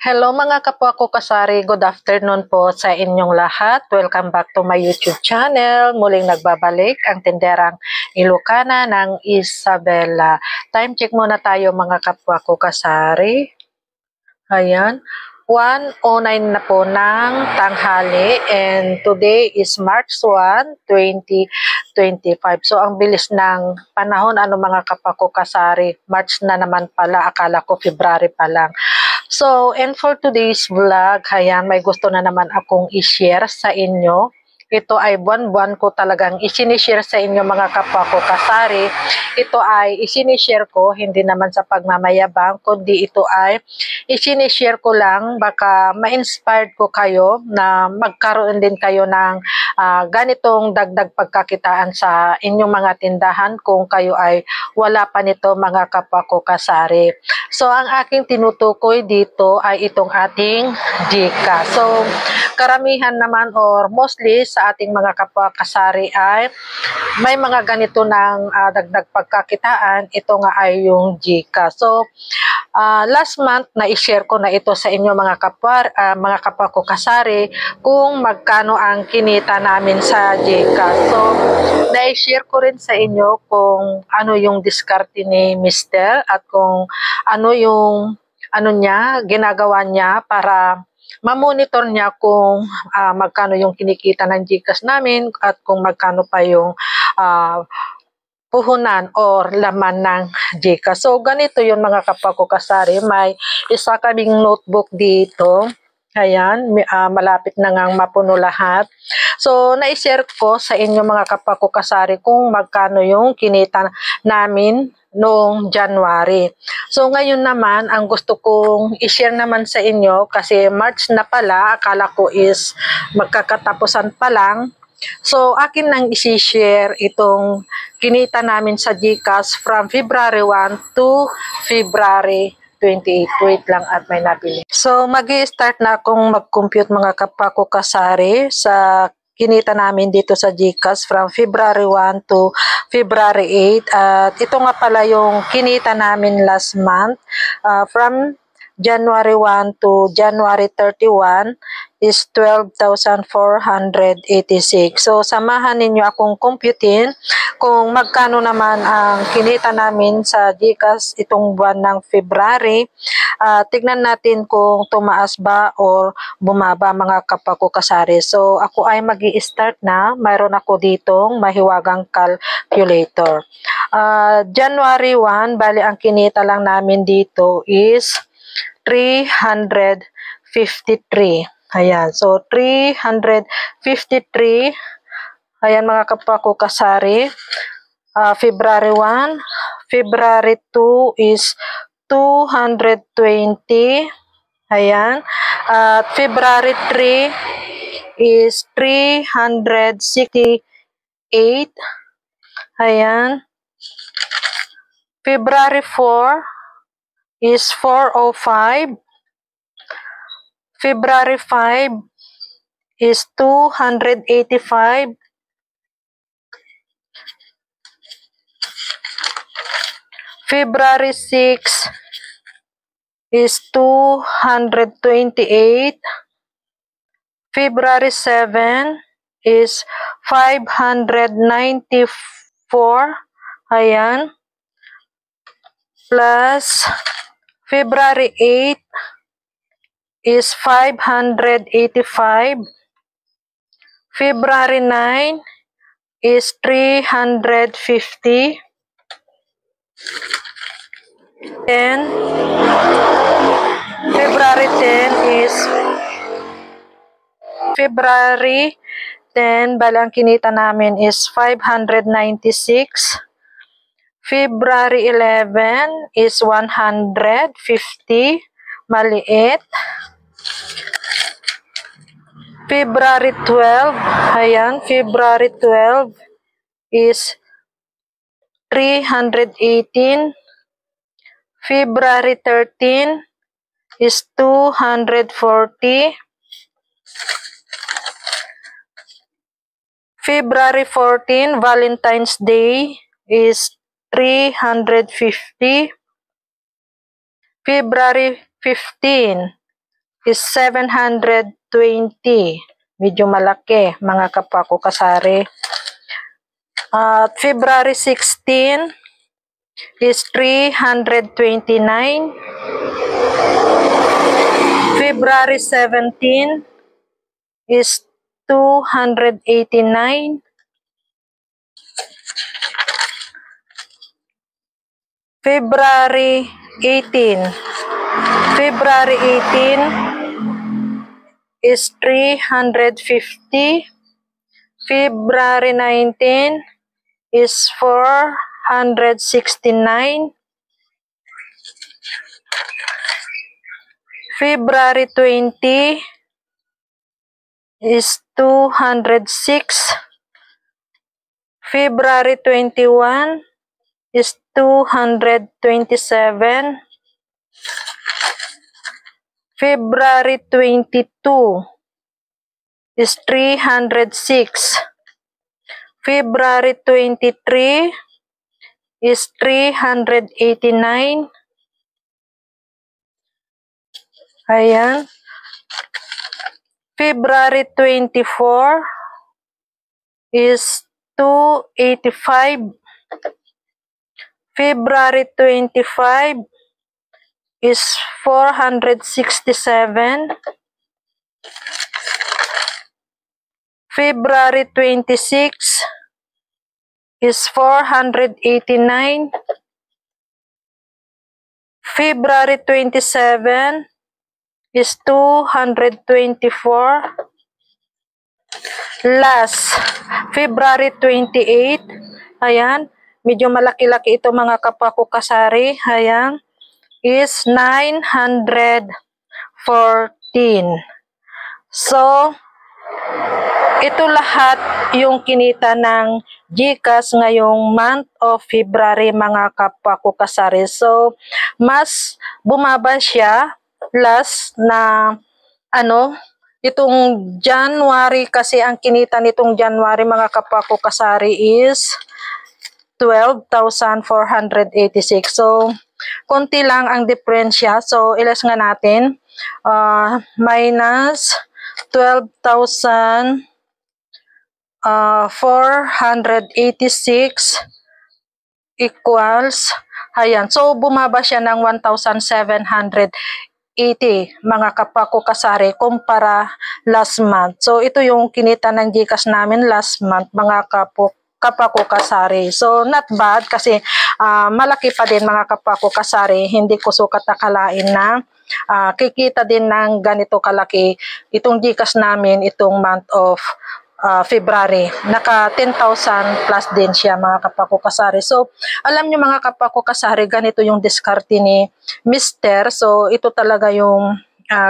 Hello mga kapwa ko kasari, good afternoon po sa inyong lahat. Welcome back to my YouTube channel. Muling nagbabalik ang tinderang Ilocana ng Isabela. Time check muna tayo mga kapwa ko kasari. Ayan. 1:09 na po ng tanghali and today is March 1, 2025. So ang bilis ng panahon, ano mga kapwa ko kasari, March na naman pala, akala ko February pa lang. So, and for today's vlog, ayan, may gusto na naman akong i-share sa inyo. Ito ay buwan-buwan ko talagang isinishare sa inyo mga kapwa ko kasari. Ito ay isinishare ko, hindi naman sa pagmamayabang, kundi ito ay isinishare ko lang, baka ma-inspired ko kayo na magkaroon din kayo ng ganitong dagdag pagkakitaan sa inyong mga tindahan kung kayo ay wala pa nito mga kapwa ko kasari. So, ang aking tinutukoy dito ay itong ating GCash. So, karamihan naman or mostly sa ating mga kapwa kasari ay may mga ganito ng dagdag pagkakitaan. Ito nga ay yung GCash. So, last month na i-share ko na ito sa inyo mga kapwa ko kasari kung magkano ang kinita namin sa GCash. So, na-share ko rin sa inyo kung ano yung diskarte ni Mr. at kung ano yung ginagawa niya para ma-monitor niya kung magkano yung kinikita ng GCash namin at kung magkano pa yung puhunan or laman ng GCash. So, ganito yun mga kapwa ko kasari. May isa kaming notebook dito. Ayan, malapit na ngang mapuno lahat. So, na-share ko sa inyo mga kapwa ko kasari kung magkano yung kinita namin noong January. So, ngayon naman, ang gusto kong i-share naman sa inyo kasi March na pala, akala ko is magkakatapusan pa lang. So, akin nang isi-share itong kinita namin sa GCash from February 1 to February 28. Wait lang at may nabili. So, mag-i-start na akong mag-compute mga kapwa ko kasari sa kinita namin dito sa GCash from February 1 to February 8. At ito nga pala yung kinita namin last month. From January 1 to January 31 is 12,486. So, samahan ninyo akong computein kung magkano naman ang kinita namin sa GCash itong buwan ng February. Tignan natin kung tumaas ba or bumaba mga kapwa ko kasari. So, ako ay mag-i-start na. Mayroon ako ditong mahiwagang calculator. January 1, bali ang kinita lang namin dito is 353. Ayan. So, 353. Ayan mga kapwa ko kasari. February 1. February 2 is 220. Ayan. At February 3 is 368. Ayan. February 4 is 405. February 5 is 285. February 6 is 228. February 7 is 594. Ayan. Plus February 8 is 585. February 9 is 350. Then February 10 balang kinita namin is 596. February 11 is 150. Maliit. February 12, ayan, February 12 is 318. February 13 is 240. February 14, Valentine's Day is 350. February 15 is 720. Medyo malaki, mga kapwa ko kasari. At February 16 is 329. February 17 is 289. February 18. February 18 is 350. February 19 is 469. February 20 is 206. February 21 is 227. February 22 is 306. February 23 is 389. Ayan. February 24 is 285. February 25 is 467. February 26 is 489. February 27 is 224. Last, February 28. Ayan. Medyo malaki-laki ito mga kapwa ko kasari. Ayan. Is 914. So, ito lahat yung kinita ng GCash ngayong month of February mga kapwa ko kasari. So, mas bumaba siya last na itong January, kasi ang kinita nitong January mga kapwa ko kasari is 12,486. So, konti lang ang diferensya. So, ilas nga natin. Minus 12,486 equals, ayan. So, bumaba siya ng 1,780 mga kapwa ko kasari kumpara last month. So, ito yung kinita ng GCash namin last month mga kapwa ko kasari. So, not bad kasi malaki pa din mga kapwa ko kasari. Hindi ko sukat akalain na kikita din ng ganito kalaki itong GCash namin itong month of February. Naka 10,000 plus din siya mga kapwa ko kasari. So, alam nyo mga kapwa ko kasari, ganito yung diskarte ni Mr. So, ito talaga yung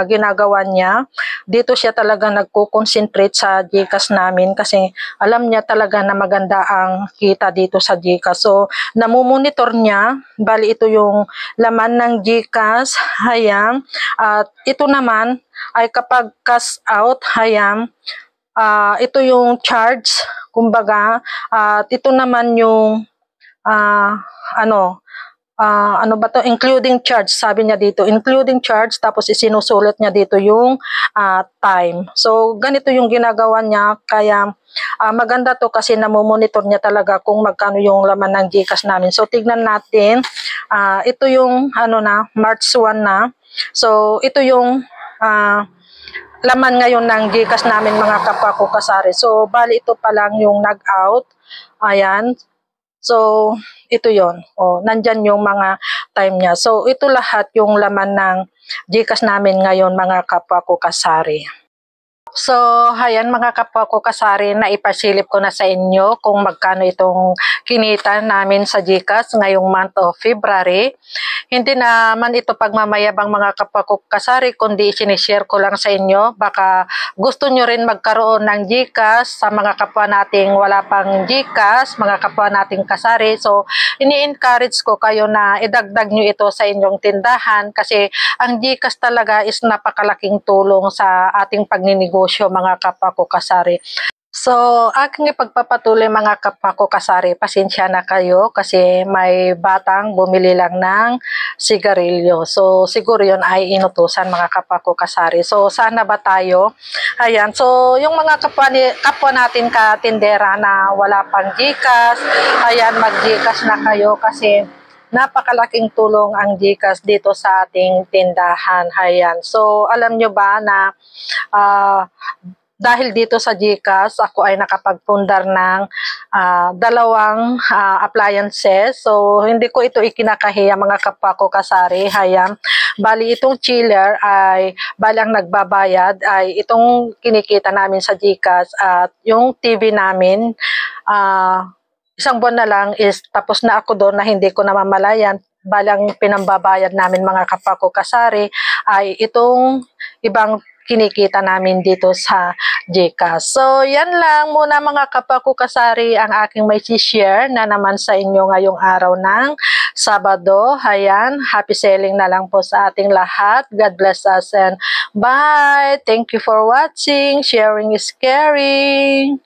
ginagawa niya. Dito siya talaga nagko-concentrate sa GCash namin kasi alam niya talaga na maganda ang kita dito sa GCash. So, namumonitor niya. Bali, ito yung laman ng GCash. Hayang. At ito naman ay kapag cash out, hayang, ito yung charge, kumbaga, at ito naman yung including charge, sabi niya dito, including charge, tapos isinusulit niya dito yung time. So, ganito yung ginagawa niya, kaya maganda to kasi namomonitor niya talaga kung magkano yung laman ng GCash namin. So, tignan natin, ito yung March 1 na. So, ito yung laman ngayon ng GCash namin mga kapwa ko kasari. So, bali ito pa lang yung nag-out. Ayan. So, ito yon. Nandyan yung mga time niya. So, ito lahat yung laman ng GCash namin ngayon mga kapwa ko kasari. So, ayan mga kapwa ko kasari, na ipasilip ko na sa inyo kung magkano itong kinita namin sa GCash ngayong month of February. Hindi naman ito pagmamayabang mga kapwa ko kasari, kundi sinishare ko lang sa inyo. Baka gusto nyo rin magkaroon ng GCash sa mga kapwa nating wala pang GCash, mga kapwa nating kasari. So, ini-encourage ko kayo na idagdag nyo ito sa inyong tindahan kasi ang GCash talaga is napakalaking tulong sa ating pagninegosyo mga kapwa ko kasari. So, aking ipagpapatuloy mga kapwa ko kasari, pasensya na kayo kasi may batang bumili lang ng sigarilyo. So, siguro yun ay inutusan mga kapwa ko kasari. So, sana ba tayo? Ayan. So, yung mga kapwa natin katindera na wala pang GCash, ayan, mag-GCash na kayo kasi napakalaking tulong ang GCash dito sa ating tindahan. Ayan. So, alam nyo ba na dahil dito sa GCash, ako ay nakapagpundar ng dalawang appliances. So, hindi ko ito ikinakahiya mga kapwa ko kasari. Hayam. Bali, itong chiller ay, bali ang nagbabayad ay itong kinikita namin sa GCash at yung TV namin, isang buwan na lang is tapos na ako doon na hindi ko namamalayan. Balang pinambabayad namin mga kapwa ko kasari ay itong ibang kinikita namin dito sa GCash. So, yan lang muna mga kapwa ko kasari ang aking may share na naman sa inyo ngayong araw ng Sabado. Ayan, happy selling na lang po sa ating lahat. God bless us and bye! Thank you for watching. Sharing is caring.